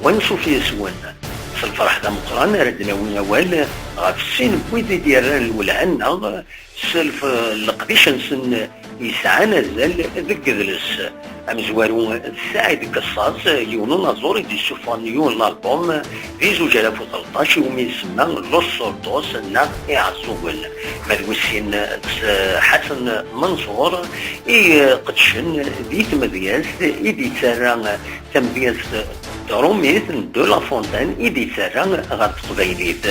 ونشوف يسون الفرح ذا مقران ردنا وين وال غاف السين بويدي ديال الولعان سلف القديش نسن يسعانا زال ذك ذلس امزوارو الساعد قصاص يونو نازوري دي سوفانيون الالبوم في 2013 يوم يسمى لوس سورتوس نا يعزوغل مدوسين حسن منصور قدشن ديت مدياس ايدي تسارا تمدياس دروميت دو لا فونتان ايدي تسارا غير تقبيليت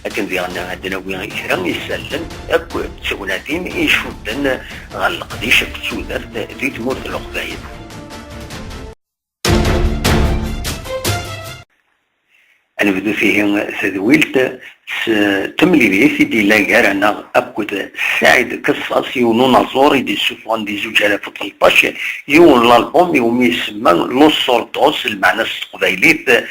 لكن ديالنا عندنا وين كرا يسلم اكو تسوناتين يشدن غير القديش كتسودات دي تموت القبايل. أنا بدو فيه تدويلت تملي سيدي لاغارانا أبكد سعيد قصاص يونو نازوري دي سوفان دي 2013 يون الألبوم يوم يسمى لوس سورتوس المعنى القبايليت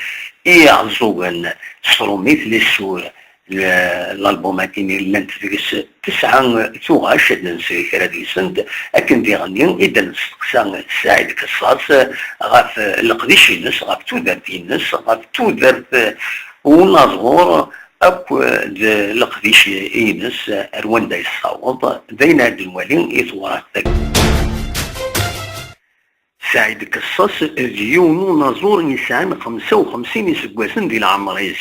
يعزوغن ستروميت للسور الالبوماتين اللي نتفكس 9 توغاش ننسي كرا سنت اكن ديغني اذا نستقسى سعيد قصاص غاف القديش ينس غاف تودرت ينس غاف تودرت ونظهور اكو القديش ينس رواندا يصاوب بين هاد الوالين يتورث سعيد قصاص ديونو نازور نسان 55 يسقواسن ديال العمر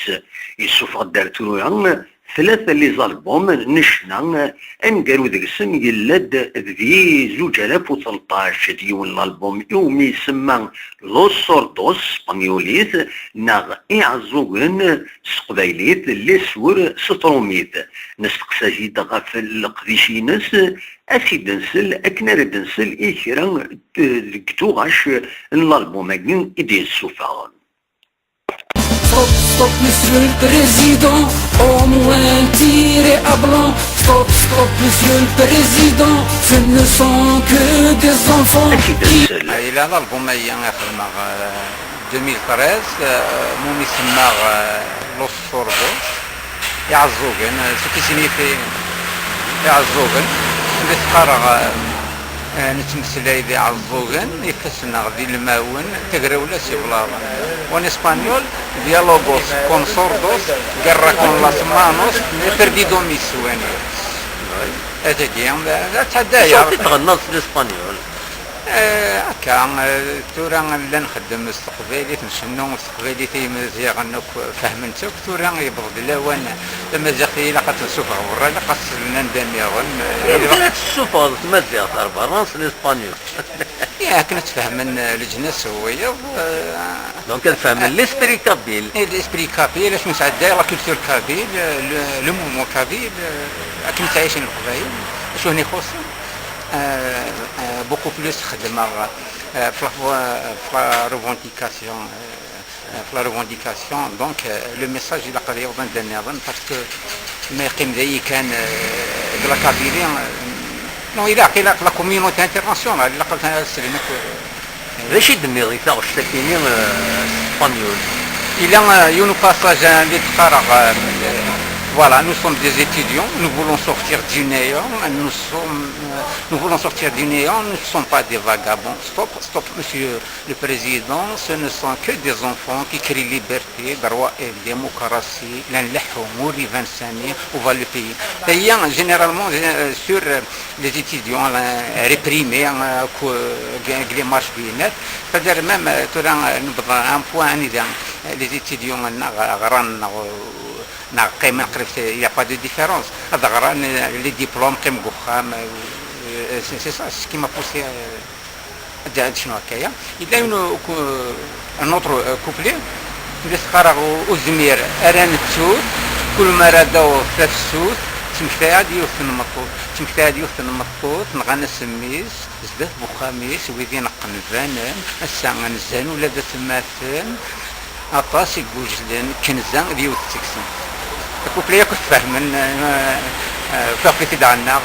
يسوف دارتو يعني 3 لي زالبوم نشنا انقالو داك السن يلاد في 2013 ديون الالبوم يوم يسمى لوس سورتوس سبانيوليت ناغ يعزوغن سقبايليت اللي سور ستروميت نستقسى جيدا غاف القديشينس اسيد نسل اكنا رد نسل ايكرا دكتوغاش الالبوم اكين ايدي السوفا. Stop, stop, monsieur le président, au moins tiré à blanc. Stop, stop, monsieur le président, ce ne sont que des enfants qui... Il a l'album en 2013, mon isma Los Sordos, يعزوغن, ce qui signifie يعزوغن, بتقرأ نتمثل هيدي عزوغن يفسنا غدي الماون تقراولا سي بلاطا وان اسبانيول ديالوغوس كون سوردوس قرا كون لاس مانوس برديدو ميسواني هذا كيان تحدايا صوتي تغنى الاسبانيول هكا تورا لا نخدم استقبالي نشنو استقبالي في مزيغ فهمنتك تورا يبغض الاوان لما زاخي لا نشوف ورا لا قصلنا نداني غن تشوف مزيغ تاع برا الاسبانيول ياك نتفاهم لجنه سويه دونك نفهم ليسبري كابيل ليسبري كابيل اش مسعد لا كولتور كابيل لو مومون كابيل كي تعيشين القبائل شنو يخص beaucoup plus خدمة في la revendication donc le message il a قال يوضن دني أظن parce que ما يقيم ذي كان de la Kabylie non il a قيل la communauté internationale il a قال سليمك ليش يدمي غيثاء الشتكيني اسبانيول il a une passage اللي تقرأ Voilà, nous sommes des étudiants, nous voulons sortir du néant, nous voulons sortir du néant, nous ne sommes pas des vagabonds. Stop, stop, monsieur le président, ce ne sont que des enfants qui crient liberté, droit et démocratie, l'enlèchement, mourir 25 ans, on va le payer. Payant généralement sur les étudiants réprimés, les marches binaires, c'est-à-dire même, un point, les étudiants, il n'y a pas de différence. Les diplômes, c'est ça ce qui m'a poussé à dire Chinoakaya. Il y a un autre couplet, Ouzmir, Eren Tsoud, Kulmarado Fefsoud, تمثال يوثن المطوط تمثال يوثن المطوط نغنى سميس زده بخاميس ويدين قنفان الساعة نزان ولا ذا تماثل أطاسي بوجدان كنزان ديوت تكسن الكوبليه كنت فاهمن فاقتي دعنا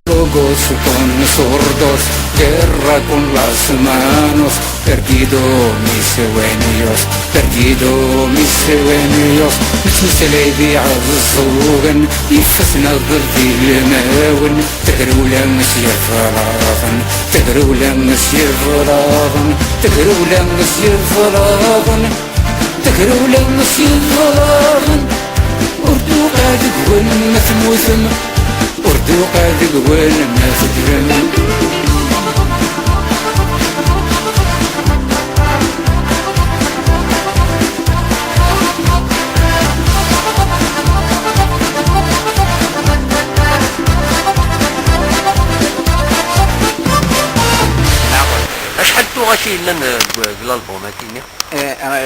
Logos con sordos, guerra con las manos, perdido mis sueños, نتمثل عالزوغن يفسنا ضربي الماون تقرولا مسير فراغن تكرو لمس يضرن أردو قاد قول ما ثموثم أردو قاد قول ما تدرم شحال توغاشي لنا الالبوم هاتيني؟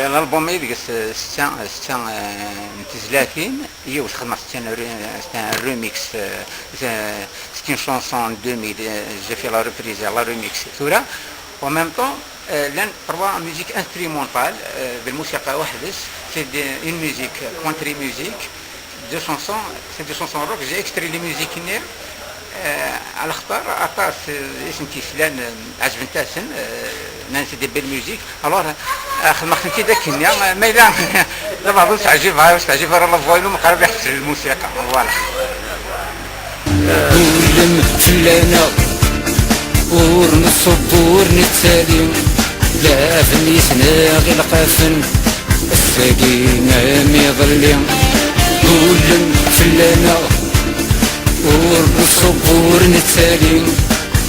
الالبوم يدقس 36 هي واش خدمت un remix c'est une chanson en 2000 j'ai fait la reprise la remix ثورة en même temps لان trois musique instrumentale بالموسيقى وحدس c'est une musique country music deux chansons c'est deux chansons rock j'ai extrait les musiques هنا على خطر عطاس اسمتي فلان عجبنتاسن نانسي دي بيل ميوزيك الوغ خدمتي داك ما الا دابا عرفت تعجبها واش تعجبها راه لا فوالو مقرب يحس الموسيقى فوالا كلم فلانا ورنصبور نتسالي لا فنيسنا غير قافن الساقينا ميظلي كلم فلانا والصبور نتسالي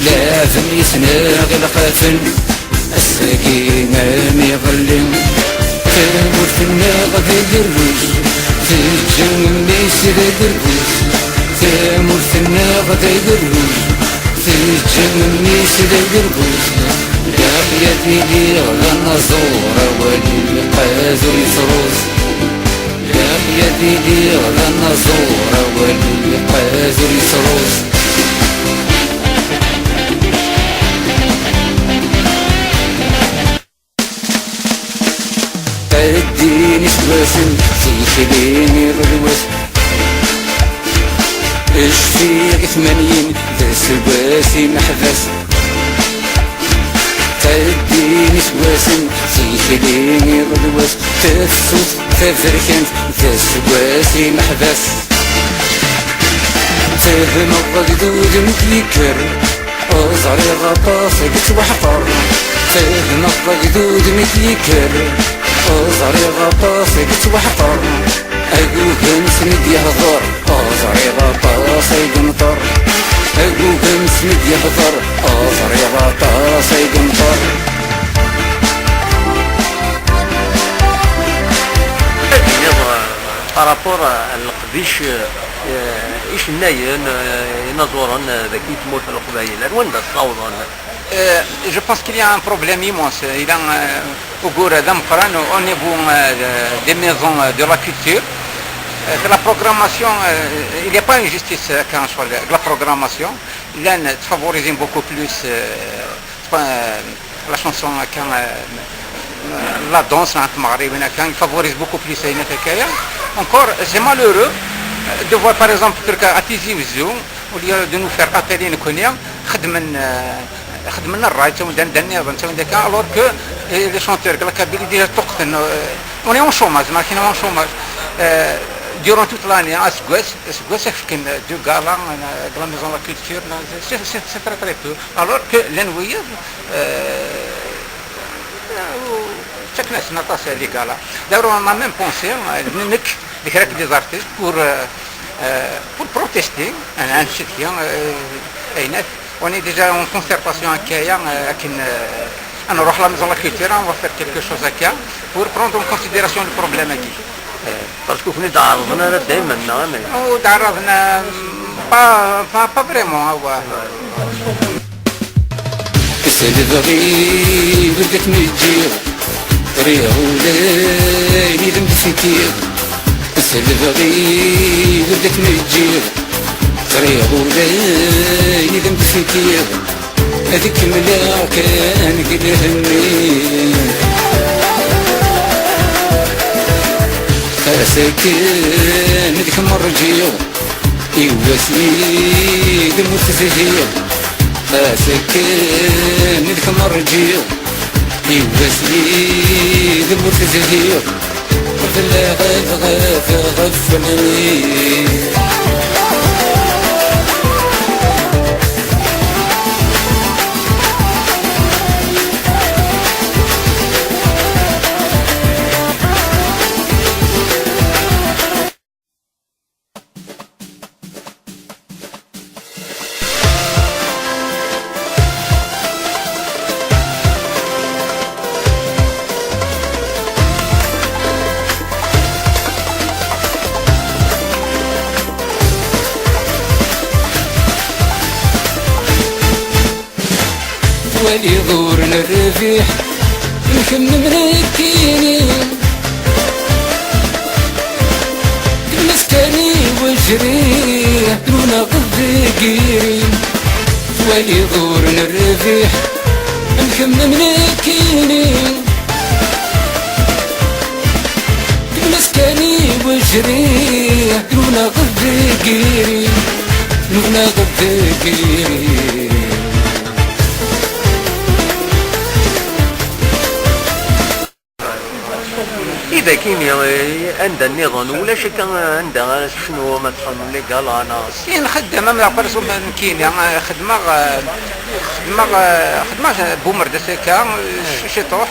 لا فنيسنا غير قافل السكينة ميظلي تموت في الناغ ذي الروج تجن ميسر الروج تموت في الناغ ذي الروج تجن ميسر الروج يا قيادي لي غلا زورة ولي قازر يسروس يا ديدي غدا النزورة واللي قازر يسروس اديني سواسن تيخليني غلوس اشفيق 80 ذا سواسي محبس تديني سواسن تيخليني غلوس تفوت تفركنت تسواسي محبس تهدم الضجدود متيكر أزعري غطاسك توحقر تهدم الضجدود متيكر أزعري غطاسك توحقر أقوك مسند يهضر أزعري غطاسك نطر أقوك مسند يهضر أزعري غطاسك نطر بارابور القديش ايش الناين ينظرون ذاك تموت القبائل وين تصاوضون؟ Je pense qu'il y a un problème immense. Il y a au Goura d'Amqran, au niveau des maisons de la culture, de la programmation, il n'y a pas une justice quand je de la programmation. Il y a favorise beaucoup plus la chanson quand la danse, il favorise beaucoup plus encore, c'est malheureux de voir par exemple à Tizi Ouzou, au lieu de nous faire atelier nous connaître, خدمنا الراي دنيا alors que les chanteurs la Kabylie déjà on est en chômage mais en chômage durant toute l'année à Sgouès كان deux galas de la maison de la culture c'est très très peu alors que l'envoyeur chaque ناس نطاس les galas d'ailleurs on a même pensé des artistes pour protester un chrétien on est déjà en concertation avec Kaya, on va la maison de la culture, on va faire quelque chose à Kaya pour prendre en considération le problème ici. Parce que vous venez d'arriver là maintenant, mais... Oh, d'arriver pas vraiment. كسل بغي بدك نجير ريهولي ندم بسكير كسل بغي بدك نجير ريهولي ندم بسكير هذيك ملا كان قلهني ساكن هذيك مرجيو يواسني دم وتزهير ساكن هذيك مرجيو يواسني دم وتزهير ولا غفلني ولي ظهورنا الربيح نخمم ركينين مسكني وجريه درونا غد قيرين ولي ظهورنا الربيح نخمم ركينين مسكني وجريه درونا غد قيرين درونا غد قيرين إذا كاين عندها النظام ولا شي كان عندها شنو مثلا لي قالاناس كاين خدمه من برسوم كاين خدمه بومر سكا شي طوح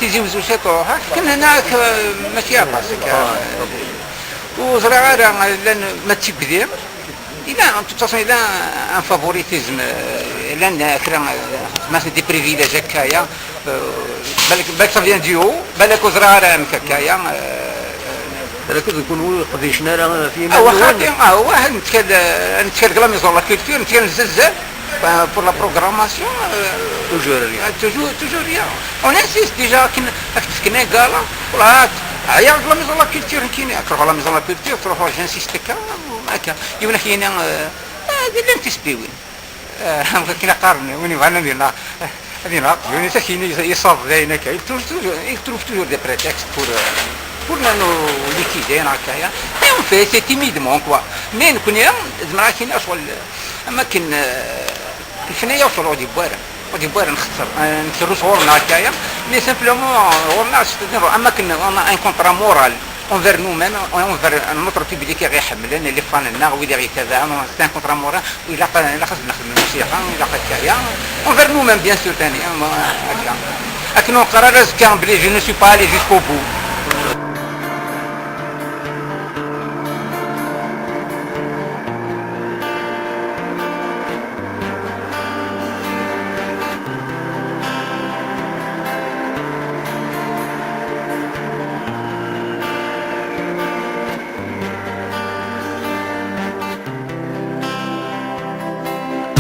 تيجي وزو شي طوح كان هناك ماشي عباسك وزرع لان ما تبدي إلا تصل إلى ان فافوريتيزم لان مثلا دي بريفيليج هكايا بالك صافيان ديو بالك وزرع هكايا هذا كله يكون قديشنا راه فيما واحد نتكلم لا ميزون لا كولتور نتكلم بزاف pour la programmation toujours rien on insiste déjà كنا قالا ولا عيا لا ميزون لا كولتور كاين تروحوا لا ميزون لا كولتور تروحوا جانسيست هكا يقول لك هنا هذه لم تسبيوين كنا قارن وين بغينا ندير هذينا يوني حتى كاين يصاب زينا كاين toujours des prétextes pour nous liquider هكايا et on fait c'est timidement quoi mais نكون زعما كاين اشغل اما كاين حنايا يوصلوا ودي بوير نخسر نكرو صورنا هكايا مي سامبلومون ورنا اما كنا ان كونترا مورال envers nous-mêmes envers notre public qui غيحملنا اللي فاننا ويدير كذا سان كونترا مورال ولا خاصنا نخدم الموسيقى ولا هكايا envers nous-mêmes bien sûr ثاني هكا لكن قرار كان بلي je ne suis pas allé jusqu'au bout.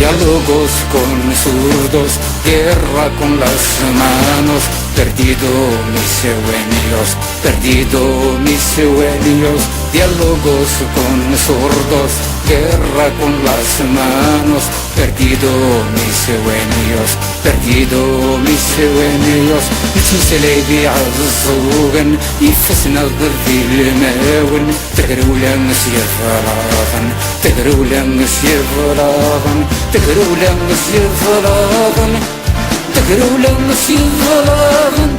Diálogos con zurdos, guerra con las manos, perdido mis sueños, perdido mis sueños. Diálogos con zurdos, guerra con las manos, perdido mis sueños, perdido mis sueños. نتمثل بيعض الزوغن يفسنا ضدي الماون تقروا لمس يفراغن تقروا لمس يفراغن تقروا لمس يفراغن تقروا لمس يفراغن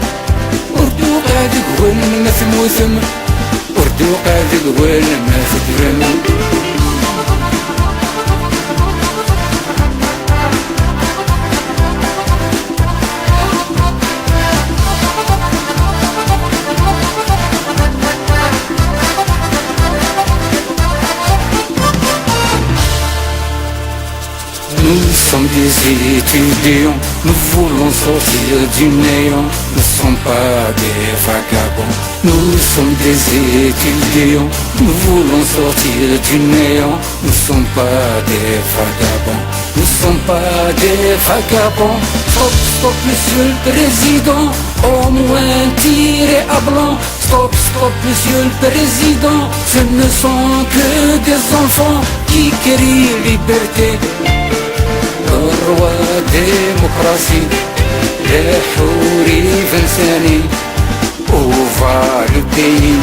أردو قاعد قول ما ثموثم أردو قاعد قول ما ثدرم Nous sommes des étudiants, nous voulons sortir du néant. Nous ne sommes pas des vagabonds. Nous sommes des étudiants, nous voulons sortir du néant. Nous ne sommes pas des vagabonds. Nous ne sommes pas des vagabonds. Stop, stop, monsieur le président. Au moins tiré à blanc. Stop, stop, monsieur le président. Ce ne sont que des enfants qui crient liberté. الروا ديمقراسي لا حوري فنساني وفالدين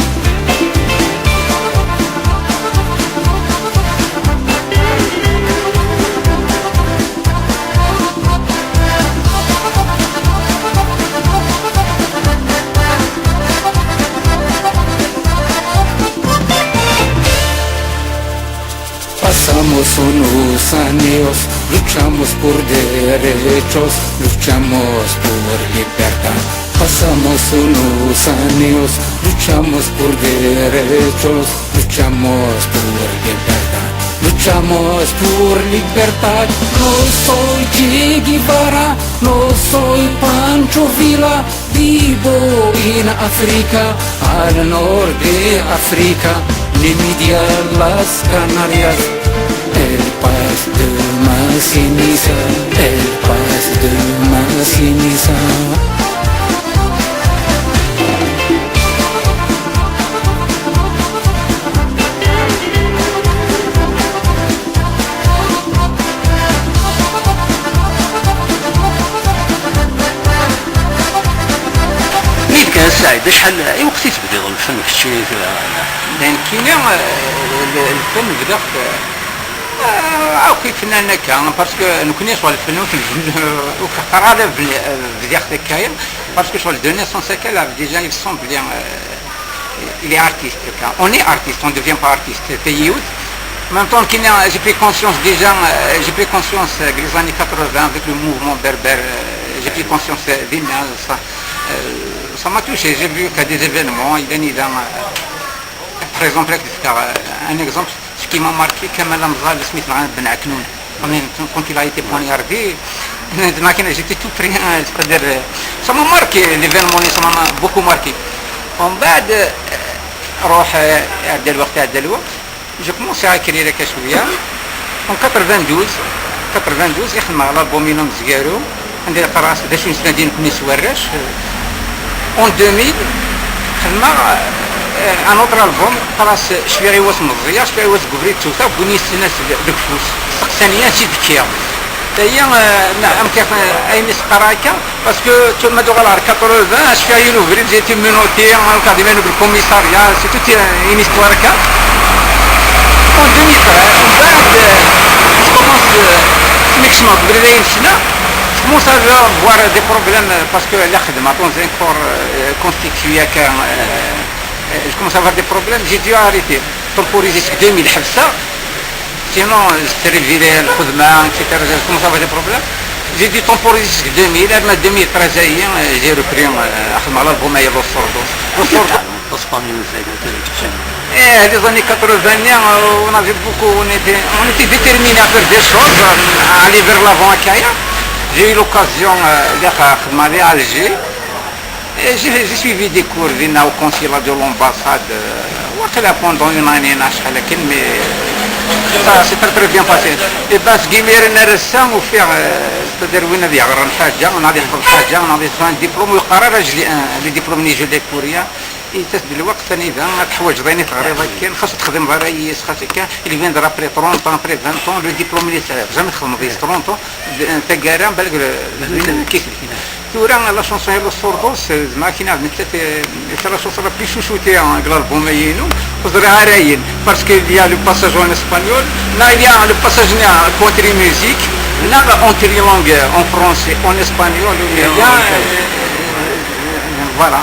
Pasamos unos años, luchamos por derechos, luchamos por libertad. Pasamos unos años, luchamos por derechos, luchamos por libertad. Luchamos por libertad. No soy Che Guevara, no soy Pancho Villa. Vivo en África, al norte de África. Nemidia las Canarias, el país de más ceniza, el país de Massinissa. مين كان سعيد شحال اي وقت تبدأ الفن في الشيء لان كاين الفن بدا كيف فنان كان باسكو نكوني شغل الفن وكثر على بديت كاين باسكو شغل دو نيسونس كاين ديجا il semble bien il est artiste on est artiste on ne devient pas artiste pays youth en même temps j'ai pris conscience déjà j'ai pris conscience les années 80 avec le mouvement berbère j'ai pris conscience ça m'a touché j'ai vu qu'il y a des événements il y a par exemple un exemple ce qui m'a marqué Kamal Amzal Smith Ben Aknoun quand il a été poignardé j'étais tout près c'est-à-dire ça m'a marqué l'événement ça m'a beaucoup marqué ومن بعد روح عدى الوقت j'ai commencé à écrire لك شويه en 92 يخدم على البومينوم زكارو عندي قراص باش نسنادين كوني سوارش en 2000 خدمه ان اوتر البوم خلاص شويه واس مزيا شويه واس قبريت توتا بني الناس دكفوس ثانيه سي دكيا هي نعم كيف اي مسقراكا باسكو ثم دوغال 80 شويه نوفري جيتي مينوتي كاديمين بالكوميساريا سي توت اون هيستوار كا en 2013 سميكشما قبل سنه commence à voir des problèmes parce que la khidma dans un corps constitué je commence à avoir des problèmes j'ai dû arrêter temporiser 2000 حبسه sinon c'était révélé الخدمه etc je commence à avoir des problèmes j'ai dû temporiser 2000 اما 2013 j'ai repris اخدم على البوم هي لوسوردوس les années 80 on avait beaucoup on était déterminés à faire des choses à aller vers l'avant à Kaya. J'ai eu l'occasion d'aller à Alger et j'ai suivi des cours au consulat de l'ambassade pendant une année mais ça s'est très bien passé et parce que j'ai faire c'est-à-dire وين نبي يغرن حاجه ونادي نحفظ حاجه ونادي نسوان ديبلوم ويقرر لي ديبلوم نيجي دي كوريا تسد الوقت ثاني ذا تحوج ضيني تغريضه كاين خاص تخدم غرايس خاصك اللي فين درا بري 30 طون بري 20 طون لو ديبلوم اللي سير جامي تخدم في 30 طون تاكارا بالك كيف تورا لا شونسون لو سوردوس زعما كاين ثلاث شونسون بلي شوشوتي على الالبوم ينو وزرا راين باسكو يا لو باساج en espagnol là il y a le passage country music là en trilangue en français en espagnol voilà.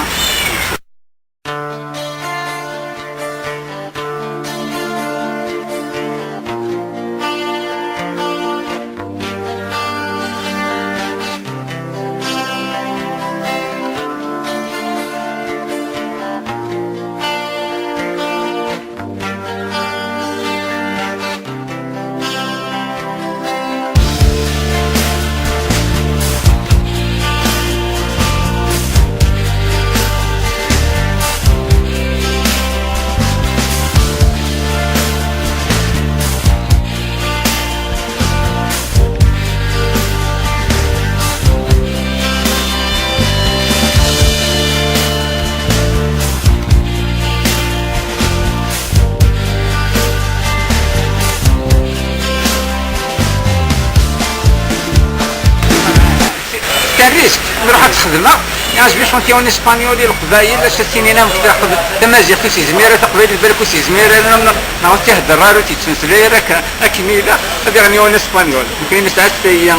الريسك نروح تخدمها يعجبني شونتي اون اسبانيولي القبايل شتيني انا متاخذ تمازيغ في زميره تقبيل البلك في زميره انا نعاود تهدر راه تيتسنسلي راك اكميله هذه غني اون اسبانيول كاين ساعات هي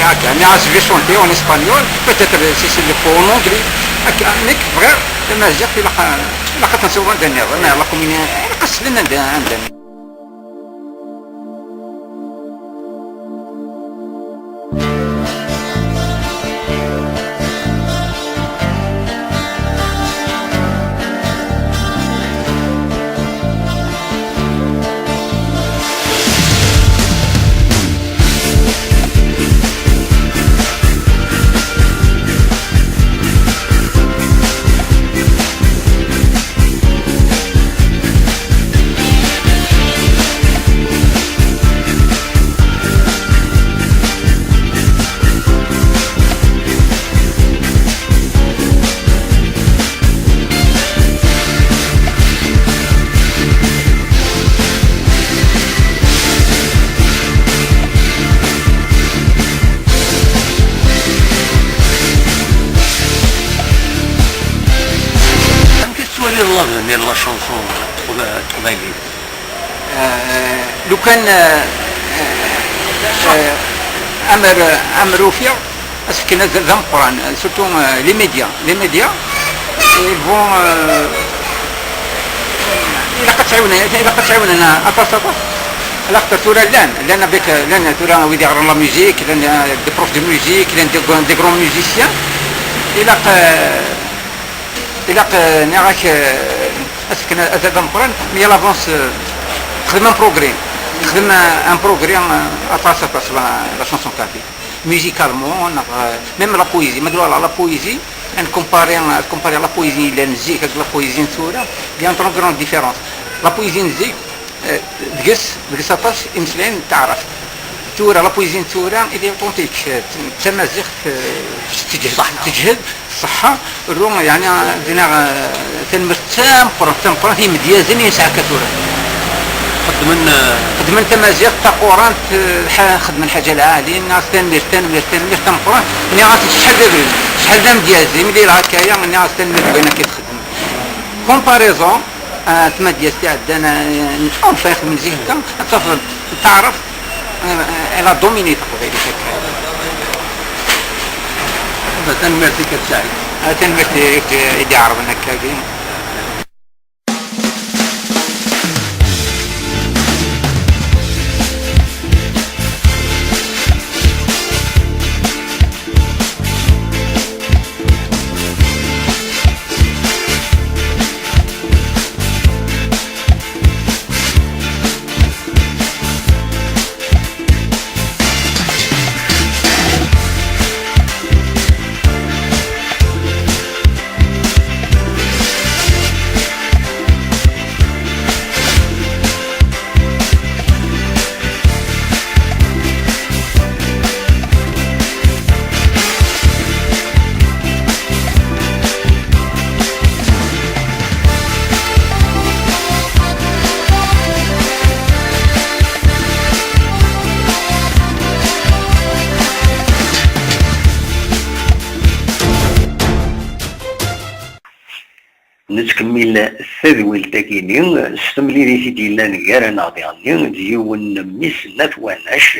هكا انا عاجبني شونتي اون اسبانيول بيتيتر سي لي فو اون انجلي هكا نيك فغير تمازيغ في لقات نسوي عندنا انا لا كوميني قص لنا عندنا ديال لا شونسون القبايليه؟ لو كان امر وفيا اسكو كاين ذا مقران سورتو لي ميديا يبون الا قد تعاوننا اتصاطف لا خاطر تورا لان بك لان تورا ويدي يقرا لا ميوزيك لان دي بروف دو ميوزيك لان دي غرون ميوزيسيان الى نراك اسكو هذا مقران مي لافونس خدم ان بروغري اتصاطف لا شونسون كافي musicalement même la poésie مدلوع على la poésie ان كومباري لا بويزي اللي نزيك لا بويزي نثورة بيان ترون غراند ديفيرونس لا بويزي نزيك دقس اطاش امسلين تعرف تورا لا بويزي نثورة اللي تونتيك تمازيغ تجهد الصحة الروم يعني دينا تنمرتام قران هي مديازين يسعى كثورة خدمن تمازيغ تا قران خدم الحاجه العاليه الناس تنمير قران ملي غاتي شحال دا مديازي ملي هكايا ملي غاتي تنمير بينا كيتخدم كومباريزون تما ديالتي عندنا اونفا يخدم مزيان هكا تعرف الا دوميني تقدر هذا تنميرتي كتساعد تنميرتي يدي عرب هكاكي. نتكمل الثذويل تاكيني استملي سيدي لان غير ناضياني ديون ميس نتواناش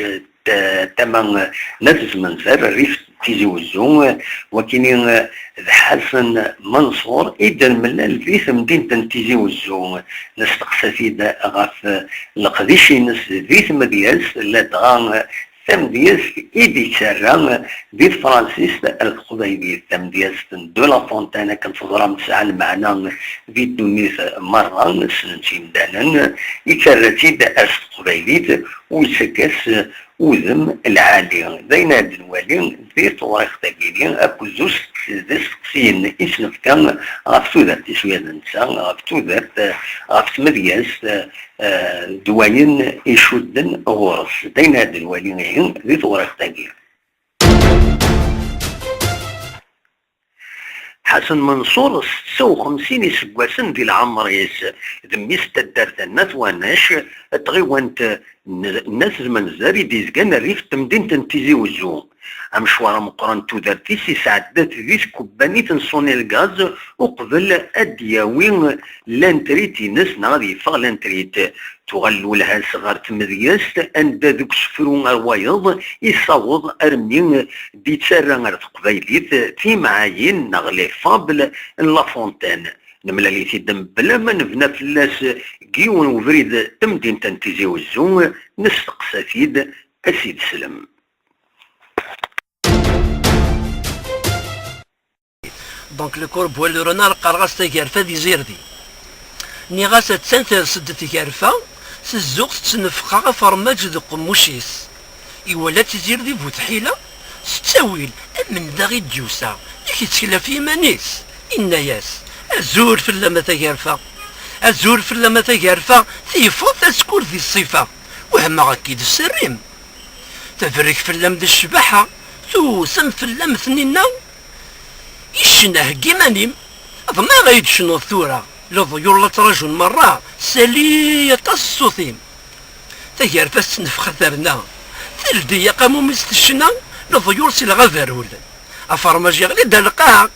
تمام نتز منزل ريف تيزي وزون وكاين حسن منصور اذا من الفيث مدينه تيزي وزون نستقسى في غاف القديشي نس فيث مدياس لا تغان تمدياس إيدي تسرى دي فرانسيس القبيلي تمدياس دو لا فونتانا كنتظرها متسعى المعنى في تونس مرة سنتين دانا يتسرى داس قبيليت ويسكاس وذم العالي داين هاد الوالي في طواريخ تاكيلي اكو زوج سقسيين اسنفكا غاف تودات شوية ننسى غاف تودات غاف تمدياس دواين يشدن غورس داين هاد الوالي في طواريخ تاكيلي. حسن منصور 56 يسقواسن ديال العمر ذميس تدارت الناس واناش تغيوانت الناس المنزاري ديزكان الريف تمدينة تيزي وزون مشوار مقرن تودارتي سي سعدات ذيس كوباني تنصوني الغاز وقبل ادياوين لانتريتي ناس نغادي يفغ لانتريت تغلو لها صغار تمدياس عند ذوك سفرون الوايض يصوض ارمين دي تسرى قبايليت في معاين نغلي فابل لافونتان نملا لي تيدم بلا ما نبنى فلاس كيون وفريد تمدين تنتيزي وزون نستقسى فيد اسيد سلم. دونك لو كورب ولو رونار قرغاس تاكارفا دي زيردي ني غاسا تسانتر سد تاكارفا سزوق تنفقا فرماج دو قموشيس إولا تزيردي بوتحيلة ستاويل من داغي ديوسا لكي تسكلا في مانيس إناياس الزور في اللمة تاكارفا الزور في اللمة تاكارفا تيفوت تسكور ذي الصفة وهما غاكيد السريم تفرك في اللم دي الشباحة توسم في اللم ثنينا يشنه كيمانيم ضما غايد شنو الثورة لضيور لا تراجون مرة سالية الصوثيم تاكارفا تنفخ ثرنا ثلدي قاموا مستشنا لضيور سي الغفرول افرماج يغلي دا القاع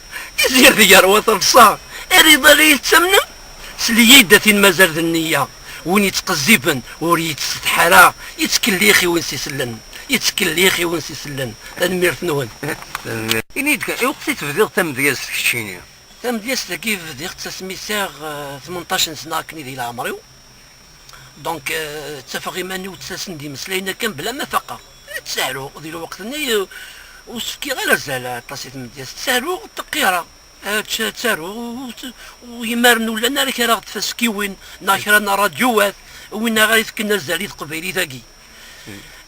يزير ديار وطرصا اريد لي يتسمنم سليدة مازال ذا النية وين يتقزبن وريت الحالة يتكليخي وين سيسلن يتكليخي وين سيسلن تنميرت نون. إنيدك وقت تبديض تمدياز كشيني تم ديال كيف ديال تسميتها 18 سنه كني ديال عمري دونك اتفق ايماني وتساسن دي مسلاينا كان بلا مفقه تسالوا ديال وقتني وسفكي غير زال طاسيت من ديال تسالوا التقيره تسالوا ويمارنوا لنا راه راه تفسكي وين ناكرنا راديوات وين غير كنا زاليت قبيلي ثاقي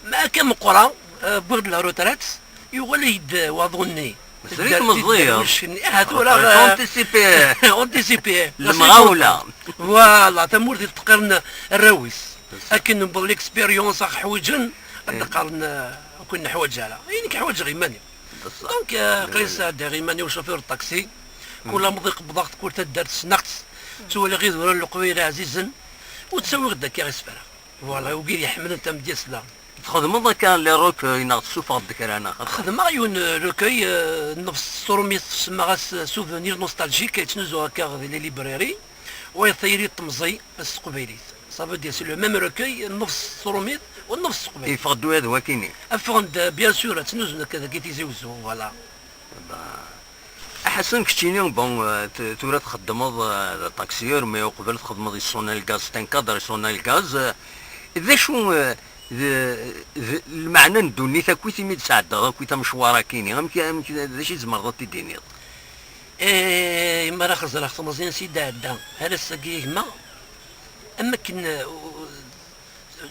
ما كان مقرا بغد لا روترات يولد واظني سريت مزير هذولا اونتيسيبي اونتيسيبي المغاولة فوالا تمور ديال التقرن الراويس لكن بالاكسبيريونس حويجن التقرن كنا حوايجها يعني كحوايج غيماني دونك قيس هذا غيماني وشوفير الطاكسي كل مضيق بضغط كل تدار سنقت تولي غير ورا القويره عزيزا وتسوي غدا كي غيسفر فوالا وكير يحمل انت مديال سلا تخدم كان لي روك ينقصوا في الذكر انا خدمة عيون روكاي نفس الصروميت تسمى سوفونير نوستالجيك يتنزو هكا لي ليبراري ويثيري الطمزي بس قبيليت صافي ديال سي لو ميم روكاي نفس الصروميت ونفس القبيليت يفقدوا هذا وكيني افوند بيان سور تنزو كذا كي تيزوزو فوالا احسن كشتيني بون تورا تخدمض طاكسيور مي قبل تخدمض يصوني الغاز تنكادر يصوني الغاز ذا شو المعنى ندوني تا كويتي ميد سعدا كويتا مشوارا كيني ذا شي زمرضات تيديني ما راه خزر خمزين سيدي عدا هذا الساقيه ما اما كن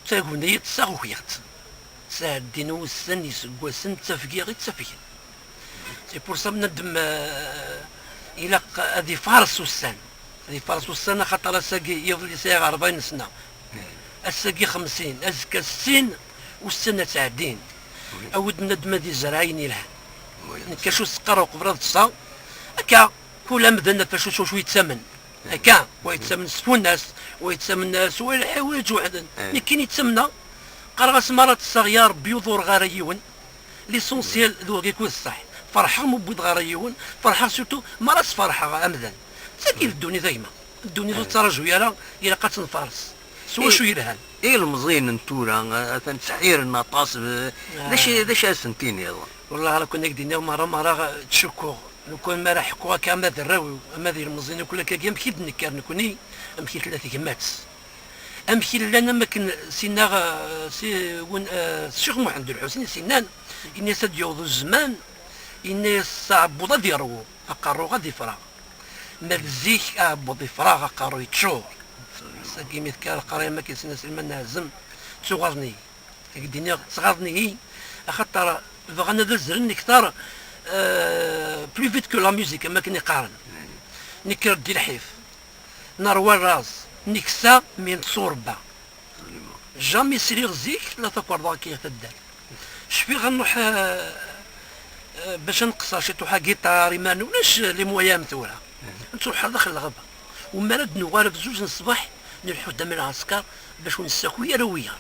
تاغوني تساغويات ساعدين وسن يسقوسن تفكي غير تفكي سي بور سا بندم الى هذه فارس والسن هذه فارس والسن خاطر الساقي يفضل يساغ 40 سنه الساقي 50 ازكى 60 والسنه تعدين اود ندم دي زراين يلها كاشو سقر وقبرض الصا هكا كل مدن فاشو شو يتسمن هكا ويتسمن سفو الناس ويتسمن سوى الحوايج وحدن كاين يتسمنا قرغس مرات الصغير بيوضور غاريون ليسونسيال ذو يكون الصح فرحه مو بيض غاريون فرحه سورتو مرات فرحه امذن ساكي الدنيا دايما الدنيا ذو ترجو يلا قاتل فارس سوا شو يرهن ايه المزين نتورا تنسحير النطاس داش سنتين يلا والله راه كنا قدينا مرة تشكو لو كان ما راه حكوها كما الراوي اما ذي المزين كل كاع مكيد نكر نكوني امشي 3 كمات امشي لنا ما كن سينا سي ون الشيخ محمد الحسين سنان اني سديوض الزمان اني صعب ضديرو اقرو غادي فراغ مالزيك ابو ضي فراغ اقرو يتشور ساكي مثكار قرايه ما كيسنا سلمان نعزم تصغرني قدينا صغرني خاطر بغانا دزرن كثار بلو فيت كو لا ميوزيك ما كني قارن نكر دي الحيف نروى الراس نكسا من صوربا جامي سريغ زيك لا تقرضا كي تدار شفي غنروح باش نقصر شي توحا جيتار ما ولاش لي مويا مثوله نروح داخل الغابه وما رد نوالف زوج الصباح نروحو قدام العسكر باش نساكو يا رويار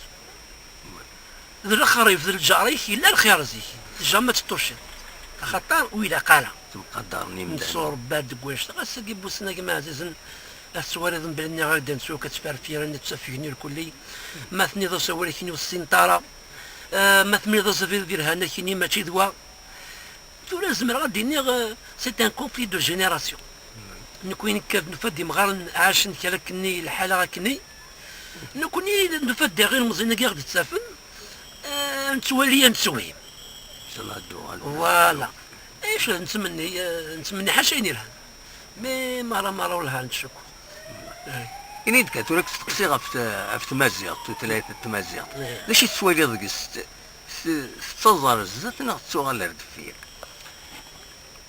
ذا الخريف ذا الجاريك الا الخيار زيك جامي تطوشن خاطر ويلا قاله مقدرني نصور باد كواش غاسكي بوسنا كما عزيزن السواري ذن بلني غادا نسوق كتفار فيرا نتسفيني الكلي ما ثني ذا سواري كيني والسنطاره ما ثمي ذا سفير ديال هنا كيني ماشي دوا تو لازم غادي سي ان كونفلي دو جينيراسيون نكون كيف نفدي مغار عاش نكلكني الحاله غاكني نكوني نفدي غير مزينه كاع غادي تسافن نتولي نسوي فوالا ايش نتمني حاشيني لها مي مرة ولها نتشكو إني كاتولك تقصي في تمازيغ ثلاثة تمازيغ لاش تسوالي ضقس تزار زات ناخذ تسوغ على ردفير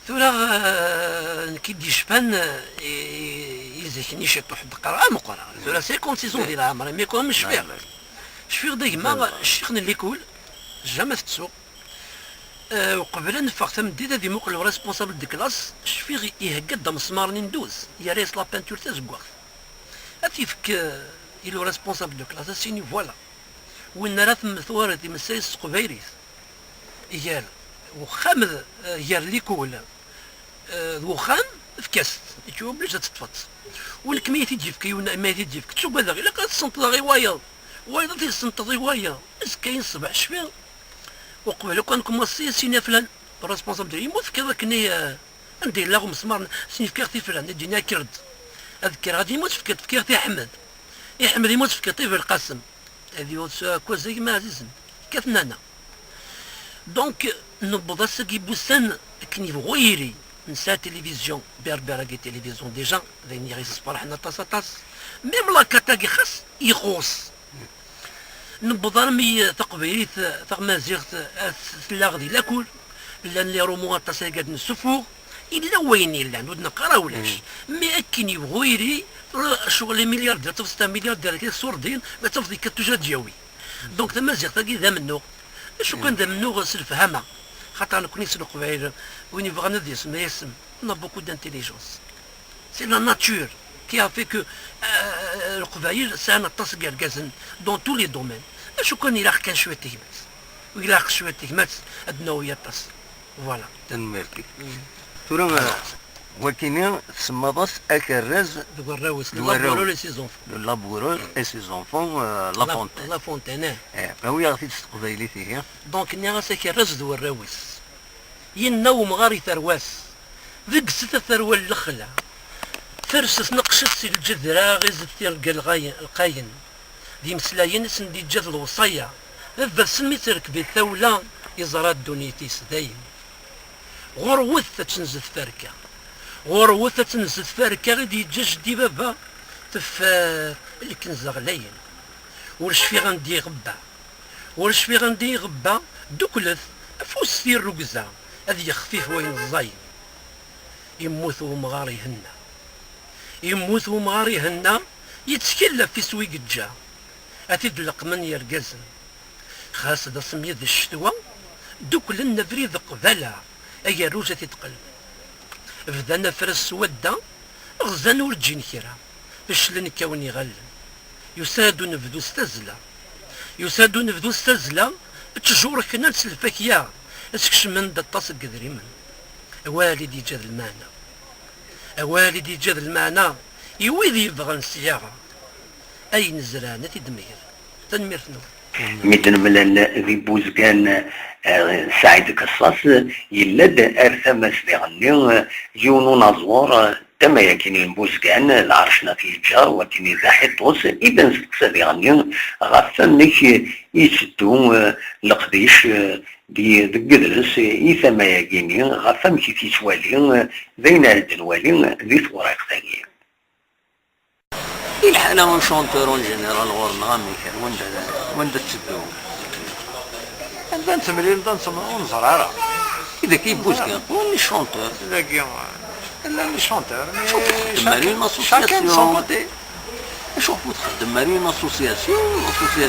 ثورا كي دي شبان يزكني شي طوح دقرا مقرا ثورا 56 ديال عمري مي كون مش فيها شفيغ ديما الشيخنا اللي يقول جامع تسوق وقبل نفاق تمديد هذه موقع ريسبونسابل دي كلاس شفيغ يهقد مسمارني ندوز يا ريس لا بانتور تازكواغ هاتيفك إلو ريسبونسابل دو كلاس سيني فوالا وين راه ثم ثوار دي مسايس قبيريس يال وخام يال ليكول وخام فكاست يجي بلاش تطفط والكمية تجيفك ما تجيفك تشوف هذا غير قد تسنطض غي وايض وايضا تسنطض غي وايض اس كاين صباح شفيع وقبل كان كوماسي سينا فلان الريسبونسابل ديالي يموت كذا كني ندير له مسمار سيني فكرتي فلان يجيني كرد اذكر غادي يموت فكرتي احمد احمد يموت فكرتي في القاسم هذه كوزي ما عزيزن كاتنا انا دونك نبض ساكي بوسان كني غويري نسا تلفزيون بربراكي تلفزيون ديجا ذين يغيس فرحنا طاس ميم لا كاتاكي خاص يخوص نبض رمي تقبيلي ثغمازيغت ثلاغدي لاكل لان لي رومو طاس قاد نسفوغ الا وين الا نود نقرا ولاش مي اكن يبغيري شغل ملياردير تفصل ملياردير كي سوردين ما تفضي كتوجا دياوي دونك تمازيغ تاكي ذا منو شو كان ذا منو سلفهمه خاطر انا كوني سلو قبيل وين يبغى ندي اسم يسم انا بوكو دانتيليجونس سي لا ناتور كي ا في كو القبايل سانا تصقع الكازن دون تو لي دومين شو كان يلاق كان شويه تهمات ويلاق شويه تهمات ادناو يطاس فوالا تنمركي ترى ولكن تسمى اكراز دو الراوس لابورو لي سيزون لابورو اي سي زونفون لا فونتين لا فونتين فهو يعرف تقبيلي فيه دونك نيغا ساكي الراز دو الراوس ينوم غاري ثرواس ذيك ستة ثروة الخلا فرس نقشت سي الجذرة غيز تلقى القاين دي مسلاين سندي جذ الوصية هذا سمي تركب الثولة يزرى دونيتيس دايم غروثة تنزل فاركة غروثة تنزل فاركة غادي يجاج دي بابا اللي كنزا غلاين ورش في غندي غبا ورش في غندي غبا دوكلث فوس في الرقزة هذي خفيف وين الزاين يموت ومغاري هنا يموت ومغاري هنا يتكلف في سويق الجا أتدلق من يرقزن خاص دا سمية ذي الشتوى دوكل النفريد قبالة أي روجة تتقلب بدا نفرس ودة غزان ورجين كرا باش لنكاون يغلن يسادو نفذو استزلة يسادو نفذو استزلة تجور كنا الفاكية اسكش من دا الطاسق قدري من والدي جاد المعنى والدي جاد المعنى يويذي يبغى السيارة أي نزرانة تدمير تنمير ثنو مثل من ذي بوزكان سعيد قصاص يلد أرثم سبيغني يونو نزور تما يكين بوزكان العرشنا في الجار وكين ذاحي طوس إذا سبيغني غفنك يسدو لقديش دي القدرس إثما يكيني غفم كي تسوالي ذين الدنوالي ذي ثوريق ثانية الحالة اون شونتور اون جينيرال غور نغامي كان وين تسدو عندنا تمرين ونزرارة إذا كي بوزكان وني شونتور لا لي شونتور تمارين اسوسياسيون شوف تخدم مارين اسوسياسيون تخدم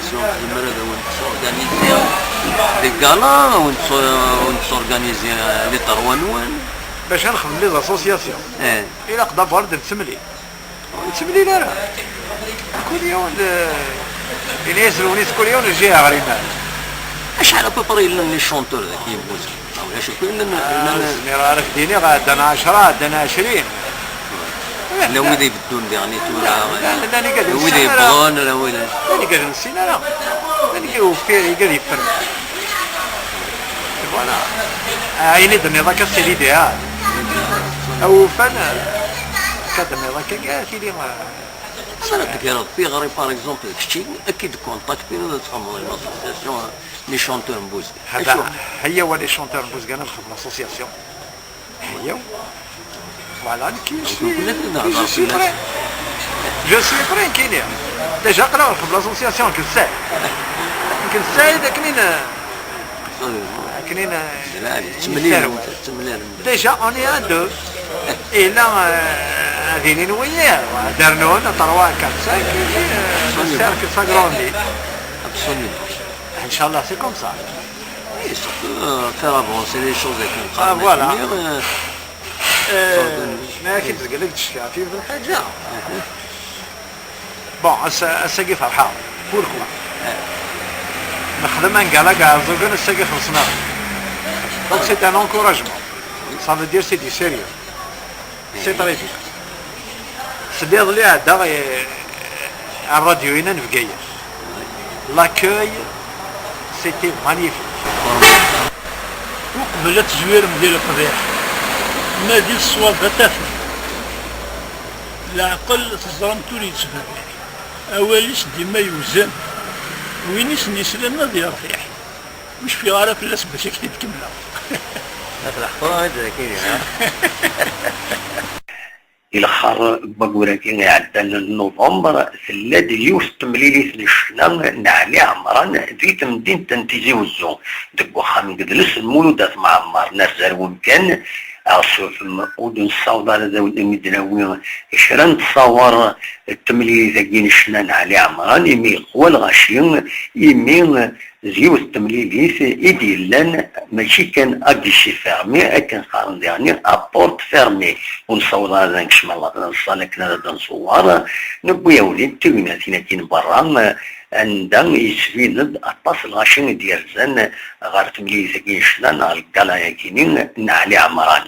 هذا وين تورغانيزي دي غالا وين تورغانيزي لي طروانوان باش نخدم لي اسوسياسيون إلا قدا برد نتملي لا كل يوم اللي يسروني كل يوم الجهة غريبة شحال ابوبري لي شونتور ذاك يبوز ولا شي كاين راك ديني غادنا 10 عندنا 20 لا ويدا يبدون ديغني تولا لا اللي قاعد ويدا يبغون لا ويدا اللي قاعد نسينا لا اللي قاعد يفر فوالا عيني دني ذاك السيدي ديال او فن كدني ذاك كاع لي انا كيرد في غري باغ اكزومبل كشتي اكيد كونتاكت بين تخمم لاسوسياسيون لي شونتور مبوز هذا هي هو لي شونتور مبوز كان نخدم لاسوسياسيون هي فوالا جو سوي فرين كاين ديجا قرا نخدم لاسوسياسيون كنساعد كنين ديجا اوني ان دو إلا ذينين وياه درنون 3 4 5 السيركل ساغروندي ان شاء الله سي كوم سا faire avancer les choses avec une فوالا ما كنت قلت تشكي في الحاجه بون الساقي فرحان بوركو نخدم نقالا كاع زوجنا الساقي خلصنا دونك سي ان انكوراجمون ça veut dire c'est du sérieux سي تري بيان. سديض لي عدا الراديو هنا في بقايا. لاكوي سيتي مانيفيك. وقبل تزوير مدير القضية ما دي الصواب تافه العقل تزرم تولي تسفر أوليس ديما يوزن وينيس نسلم ما يرتاح مش في غارة في الأسباب شكل تكملها الحقوق كاين الخر بقولك إن عدل نوفمبر ثلاث يوس تمليلي الشنا نعلي عمران ذي تمدين تنتيجي وزو دقو خامي قدلس المولودات معمر نرزال ومكان أصوف المقود الصوضة ذوي المدنوي إشران تصور التمليلي ذاكين الشنا نعلي عمران يمي قوى الغشيم يمي زيوس تمليليس إديلان ماشي كان أديشي فيرمي أكن قارن يعني أبورت فيرمي ونصور هذا نكشم الله نصالك هذا نصور نبويا وليد تيونا ثينا كين برا عندن يسفيد أطاس الغاشين ديال زن غار تمليليس كين شنان القلا يكينين نعلي عمران.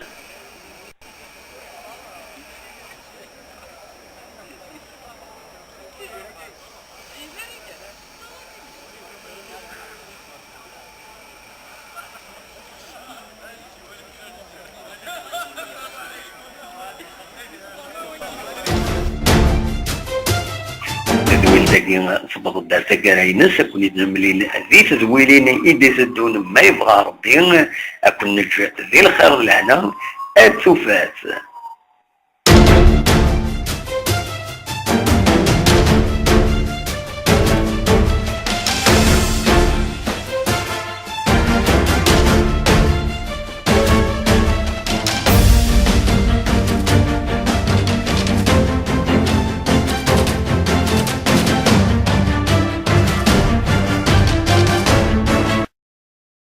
صبغ الدار تقراينس أكون يدنملين ذي تزويلين إيدي تدون ما يبغى ربي أكون نجات ذي الخير لهنا أتوفات.